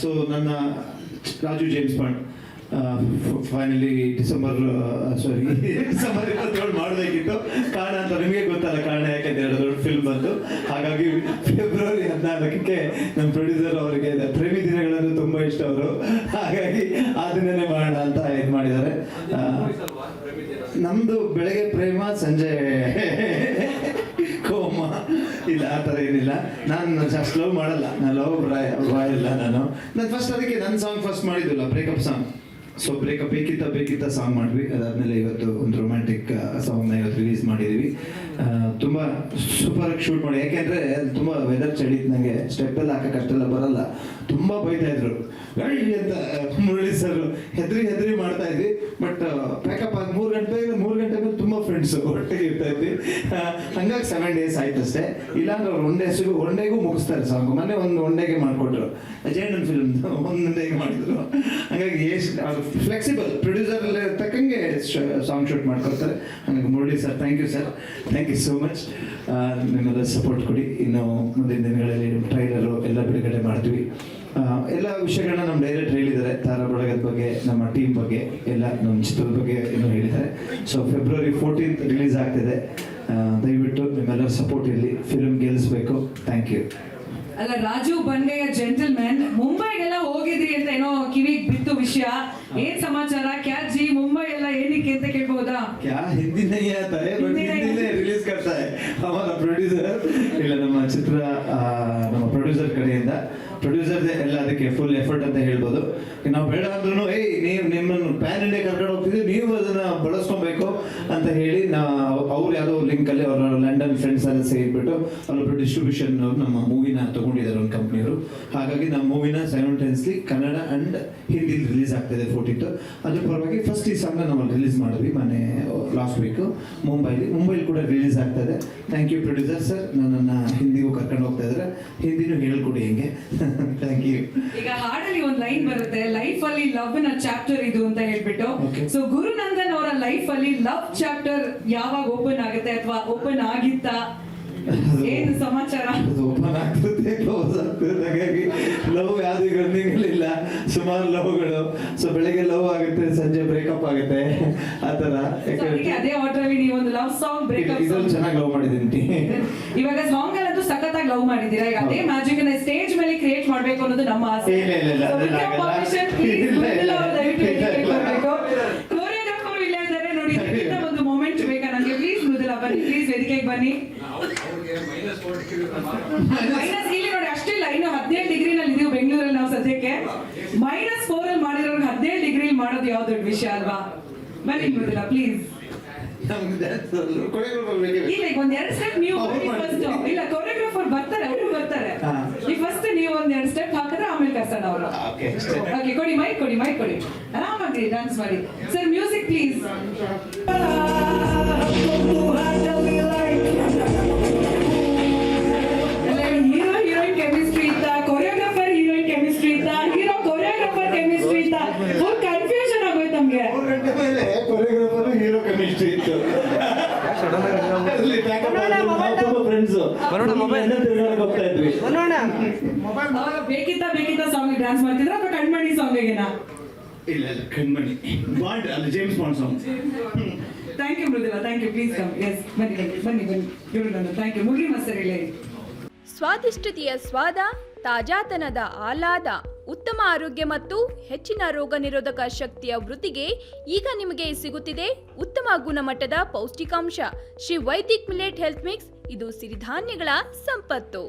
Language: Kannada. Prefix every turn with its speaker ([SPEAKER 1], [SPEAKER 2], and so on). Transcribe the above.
[SPEAKER 1] ಸೊ ನನ್ನ Raju James bond finally December 27 ಮಾಡಬೇಕಿತ್ತು. ಕಾರಣ ಅಂತ ನಿಮಗೆ ಗೊತ್ತಲ್ಲ, ಕಾರಣ ಯಾಕಂತ ಹೇಳಿದ್ರೆ ದೊಡ್ಡ ಫಿಲ್ಮ್ ಬಂತು. ಹಾಗಾಗಿ ಫೆಬ್ರವರಿ 14ಕ್ಕೆ ನಮ್ಮ ಪ್ರೊಡ್ಯೂಸರ್ ಅವರಿಗೆ ಪ್ರೇಮಿ ದಿನಗಳನ್ನು ತುಂಬ ಇಷ್ಟ ಅವರು, ಹಾಗಾಗಿ ಆ ದಿನನೇ ಮಾಡೋಣ ಅಂತ ಇದು ಮಾಡಿದ್ದಾರೆ. ನಮ್ದು ಬೆಳಗ್ಗೆ ಪ್ರೇಮ, ಸಂಜೆ ಕೋಮ, ಇಲ್ಲ ಆ ಥರ ಏನಿಲ್ಲ. ನಾನು ಅಷ್ಟು ಲವ್ ಮಾಡಲ್ಲ, ನಾನು ಲವ್ ಬಾಯ್ ಇಲ್ಲ. ನಾನು ಫಸ್ಟ್ ಅದಕ್ಕೆ ನನ್ನ ಸಾಂಗ್ ಫಸ್ಟ್ ಮಾಡಿದ್ದಿಲ್ಲ, ಬ್ರೇಕಪ್ ಸಾಂಗ್. ಸೊ ಬ್ರೇಕಪ್ ಬೇಕಿತ್ತ ಸಾಂಗ್ ಮಾಡಿದ್ವಿ. ಅದಾದ್ಮೇಲೆ ಇವತ್ತು ಒಂದು ರೊಮ್ಯಾಂಟಿಕ್ ಸಾಂಗ್ನ ಇವತ್ತು ರಿಲೀಸ್ ಮಾಡಿದ್ವಿ. ತುಂಬ ಸೂಪರಾಗಿ ಶೂಟ್ ಮಾಡಿ, ಯಾಕೆಂದರೆ ಅದು ತುಂಬ ವೆದರ್ ಚಳಿ ನನಗೆ ಸ್ಟೆಪ್ ಎಲ್ಲ ಹಾಕಕ್ಕೆ ಅಷ್ಟೆಲ್ಲ ಬರಲ್ಲ. ತುಂಬ ಬೈತಾ ಇದ್ರು ಗಳ್ಳಿ ಅಂತ ಮುರಳಿ ಸರ್, ಹೆದ್ರಿ ಮಾಡ್ತಾ ಇದ್ವಿ. ಬಟ್ ಪ್ಯಾಕಪ್ ಆಗಿ 3 ಗಂಟೆ ಮೇಲೆ ತುಂಬ ಫ್ರೆಂಡ್ಸು ಒಟ್ಟಿಗೆ ಇರ್ತಾ ಇದ್ವಿ. ಹಂಗಾಗಿ 7 days ಆಯ್ತು ಅಷ್ಟೇ. ಇಲ್ಲಾಂದ್ರೆ ಅವ್ರು ಒನ್ ಡೇಗೂ ಮುಗಿಸ್ತಾರೆ ಸಾಂಗು. ಮೊನ್ನೆ ಒಂದು ಒನ್ ಡೇಗೆ ಮಾಡಿಕೊಟ್ರು, ಜೈನನ್ ಫಿಲ್ಮ್ ಒಂದು ಡೇಗೆ ಮಾಡಿದ್ರು. ಹಾಗಾಗಿ ಎಷ್ಟು ಫ್ಲೆಕ್ಸಿಬಲ್, ಪ್ರೊಡ್ಯೂಸರ್ ತಕ್ಕಂಗೆ ಸಾಂಗ್ ಶೂಟ್ ಮಾಡ್ಕೊಳ್ತಾರೆ. ಹಾಗಾಗಿ Murali sir, thank you so much. ನಿಮ್ಮೆಲ್ಲ ಸಪೋರ್ಟ್ ಕೊಡಿ. ಇನ್ನು ಮುಂದಿನ ದಿನಗಳಲ್ಲಿ ಟ್ರೈಲರು ಎಲ್ಲ ಬಿಡುಗಡೆ ಮಾಡ್ತೀವಿ. ಎಲ್ಲ ವಿಷಯಗಳನ್ನ ನಮ್ಮ ಡೈರೆಕ್ಟರ್ ಹೇಳಿದ್ದಾರೆ, ತಾರಾ ಬಳಗದ ಬಗ್ಗೆ, ನಮ್ಮ ಟೀಮ್ ಬಗ್ಗೆ, ಎಲ್ಲ ನಮ್ಮ ಚಿತ್ರದ ಬಗ್ಗೆ ಏನೋ ಹೇಳಿದ್ದಾರೆ. ಸೊ ಫೆಬ್ರವರಿ 14th ರಿಲೀಸ್ ಆಗ್ತಿದೆ. ದಯವಿಟ್ಟು ನಿಮ್ಮೆಲ್ಲರ ಸಪೋರ್ಟ್ ಇರಲಿ, ಫಿಲ್ಮ್ ಗೆಲ್ಲಿಸ್ಬೇಕು. Thank you.
[SPEAKER 2] ಅಲ್ಲ, ರಾಜು ಬಂಡೆಯ ಜೆಂಟಲ್ಮ್ಯಾನ್, ಮುಂಬೈಗೆಲ್ಲ ಹೋಗಿದ್ರಿ ಅಂತ ಏನೋ ಕಿವಿಗೆ ಬಿತ್ತು ವಿಷಯ. ಏನ್ ಸಮಾಚಾರ? ಕ್ಯಾಜಿ ಮುಂಬೈ ಎಲ್ಲ ಏನಕ್ಕೆ ಅಂತ ಕೇಳ್ಬೋದಾ?
[SPEAKER 1] ಕ್ಯಾ ಹಿಂದಿ ನೈ ಆತಾ ಹೈ, ಬಟ್ ಹಿಂದಿ ರಿಲೀಸ್ करता है हमारा प्रोड्यूसर. ಇಲ್ಲ, ನಮ್ಮ ಚಿತ್ರ ನಮ್ಮ ಪ್ರೊಡ್ಯೂಸರ್ ಕಡೆಯಿಂದ, ಪ್ರೊಡ್ಯೂಸರ್ ಎಲ್ಲ ಅದಕ್ಕೆ ಫುಲ್ ಎಫರ್ಟ್ ಅಂತ ಹೇಳ್ಬೋದು. ನಾವು ಬೇಡ ಅಂದ್ರೂ ನೀವು ನಿಮ್ಮನ್ನು ಪ್ಯಾನ್ ಇಂಡಿಯಾ ಕರ್ಕೊಂಡು ಹೋಗ್ತಿದ್ವಿ, ನೀವು ಅದನ್ನ ಬಳಸ್ಕೊಬೇಕು ಅಂತ ಹೇಳಿ ಅವ್ರು ಯಾವುದೋ ಲಿಂಕಲ್ಲಿ ಅವರ ಲಂಡನ್ ಫ್ರೆಂಡ್ಸ್ ಎಲ್ಲ ಸೇರಿಬಿಟ್ಟು ಅವರೊಬ್ಬರು ಡಿಸ್ಟ್ರಿಬ್ಯೂಷನ್ ನಮ್ಮ ಮೂವಿನ ತಗೊಂಡಿದ್ದಾರೆ ಒಂದು ಕಂಪ್ನಿಯವರು. ಹಾಗಾಗಿ ನಮ್ಮ ಮೂವಿನ simultaneously Kannada and Hindi release ಆಗ್ತಿದೆ 14th. ಅದ್ರ ಪರವಾಗಿ ಫಸ್ಟ್ ಈ ಸಾಂಗ್ನ ನಾವು ರಿಲೀಸ್ ಮಾಡಿದ್ವಿ ಮೊನ್ನೆ ಲಾಸ್ಟ್ ವೀಕ್ ಮುಂಬೈಲಿ ಕೂಡ ರಿಲೀಸ್ ಆಗ್ತದೆ. ಥ್ಯಾಂಕ್ ಯು ಪ್ರೊಡ್ಯೂಸರ್ ಸರ್, ನನ್ನನ್ನು ಹಿಂದಿಗೂ ಕರ್ಕೊಂಡು ಹೋಗ್ತಾ ಇದ್ದಾರೆ. ಹಿಂದಿನೂ ಹೇಳ್ಕೊಡಿ ಹೆಂಗೆ. Thank you.
[SPEAKER 2] ಈಗ ಹಾಡಲ್ಲಿ ಒಂದು ಲೈನ್ ಬರುತ್ತೆ, ಲೈಫ್ ಅಲ್ಲಿ ಲವ್ ನ ಚಾಪ್ಟರ್ ಇದು ಅಂತ ಹೇಳ್ಬಿಟ್ಟು. ಸೊ ಗುರುನಂದನ್ ಅವರ ಲೈಫ್ ಅಲ್ಲಿ ಲವ್ ಚಾಪ್ಟರ್ ಯಾವಾಗ ಓಪನ್ ಆಗುತ್ತೆ ಅಥವಾ ಓಪನ್ ಆಗಿತ್ತಾ? ಏನು ಸಮಾಚಾರ?
[SPEAKER 1] ಓಪನ್ ಆಗ್ತದೆ, ಕ್ಲೋಸ್ ಆಗ್ತದೆ. ಹಾಗಾಗಿ ಲವ್ ಯಾವ್ದು ರನ್ನಿಂಗ್ ಇಲ್ಲ, ಸುಮಾರು ಲವ್ಗಳು. ಸೊ ಬೆಳಗ್ಗೆ ಲವ್ ಆಗುತ್ತೆ, ಸಂಜೆ ಬ್ರೇಕಪ್ ಆಗುತ್ತೆ, ಆತರ.
[SPEAKER 2] ಅದೇ ಆರ್ಡರ್ ಅಲ್ಲಿ ನೀವು ಒಂದು ಲವ್ ಸಾಂಗ್ ಬ್ರೇಕಪ್
[SPEAKER 1] ಇದ್ರಲ್ಲಿ ಚೆನ್ನಾಗಿ ಲವ್ ಮಾಡಿದ್ದೀನಿ.
[SPEAKER 2] ಇವಾಗ ಸಾಂಗ್ ಅಲ್ಲಂತೂ ಸಖತ್ತಾಗಿ ಲವ್ ಮಾಡಿದ್ದೀರಾ. ಈಗ ಅದೇ ಮ್ಯಾಜಿಕ್ ನ ಸ್ಟೇಜ್ ಮೇಲೆ ಕ್ರಿಯೇಟ್ ಮಾಡ್ಬೇಕು ಅನ್ನೋದು ನಮ್ಮ ಆಸೆ. ಕೊರಿಯೋಗ್ರಾಫರ್ ಇಲ್ಲ ಇದ್ದಾರೆ ನೋಡಿ, ಒಂದು ಮೂಮೆಂಟ್ ಬೇಕಾ ನನಗೆ? ಪ್ಲೀಸ್ ಮೃದುಲಾ ಬನ್ನಿ, ಪ್ಲೀಸ್ ವೇದಿಕೆಗೆ ಬನ್ನಿ. ಮೈನಸ್ ಇಲ್ಲಿ ನೋಡಿ, ಅಷ್ಟಿಲ್ಲ, ಇನ್ನು 17 ಡಿಗ್ರಿನಲ್ಲಿ ಇದೀವಿ ಬೆಂಗಳೂರಲ್ಲಿ ನಾವು ಸದ್ಯಕ್ಕೆ. -4 ಅಲ್ಲಿ ಮಾಡಿರೋರ್ಗೆ 17 ಡಿಗ್ರಿ ಮಾಡೋದು ಯಾವ ದೊಡ್ಡ ವಿಷಯ ಅಲ್ವಾ? ಬನ್ನಿ ಮೃದುಲಾ ಪ್ಲೀಸ್. ಇಲ್ಲ, ಈಗ ಒಂದ್ 2 ಸ್ಟೆಪ್ ನೀವು ಫಸ್ಟ್. ಇಲ್ಲ, ಕೊರಿಯೋಗ್ರಾಫರ್ ಬರ್ತಾರೆ, ಅವರು ಬರ್ತಾರೆ. ಈಗ ಫಸ್ಟ್ ನೀವು ಒಂದ್ 2 ಸ್ಟೆಪ್ ಹಾಕಿದ್ರೆ ಆಮೇಲೆ ಕರ್ಸೋಣ ಅವರು. ಓಕೆ, ಕೊಡಿ ಮೈಕ್ ಕೊಡಿ, ಆರಾಮಾಗಿ ಡ್ಯಾನ್ಸ್ ಮಾಡಿ. Sir music please. Hero heroine chemistry ಇತ್ತ, ಕೊರಿಯೋಗ್ರಾಫರ್ ಹೀರೋಯಿನ್ ಕೆಮಿಸ್ಟ್ರಿ ಇತ್ತ, ಹೀರೋ ಕೊರಿಯೋಗ್ರಾಫರ್ ಕೆಮಿಸ್ಟ್ರಿ ಇತ್ತ. ಫುಲ್ ಕನ್ಫ್ಯೂಷನ್ ಆಗೋಯ್ತು ನಮ್ಗೆ.
[SPEAKER 1] ಕೊರಿಯೋಗ್ರಾಫರ್ ಹೀರೋ ಕೆಮಿಸ್ಟ್ರಿ ಇತ್ತು. ಬೇಕಿತ್ತ ಸಾಂಗ್ ಡ್ಯಾನ್ಸ್ ಮಾಡ್ತಿದ್ರ ಅಥವಾ ಕಣ್ಮಣಿ ಸಾಂಗಿಗೆನಾ? ಇಲ್ಲ, ಕಣ್ಮಣಿ ಬಾಂಡ್ ಅಲ್ಲ, James Bond song. Thank you Mridula, thank you. Please come. Yes, ಬನ್ನಿ. Thank you. ಮುರಳಿ ಮಾಸ್ತರ್ ಹೇಳಿ.
[SPEAKER 3] ಸ್ವಾದಿಷ್ಟತೆಯ ಸ್ವಾದ, ತಾಜಾತನದ ಆಹ್ಲಾದ, ಉತ್ತಮ ಆರೋಗ್ಯ ಮತ್ತು ಹೆಚ್ಚಿನ ರೋಗ ನಿರೋಧಕ ಶಕ್ತಿಯ ವೃದ್ಧಿಗೆ ಈಗ ನಿಮಗೆ ಸಿಗುತ್ತಿದೆ ಉತ್ತಮ ಗುಣಮಟ್ಟದ ಪೌಷ್ಟಿಕಾಂಶ. Shri Vaidik millet health mix, ಇದು ಸಿರಿಧಾನ್ಯಗಳ ಸಂಪತ್ತು.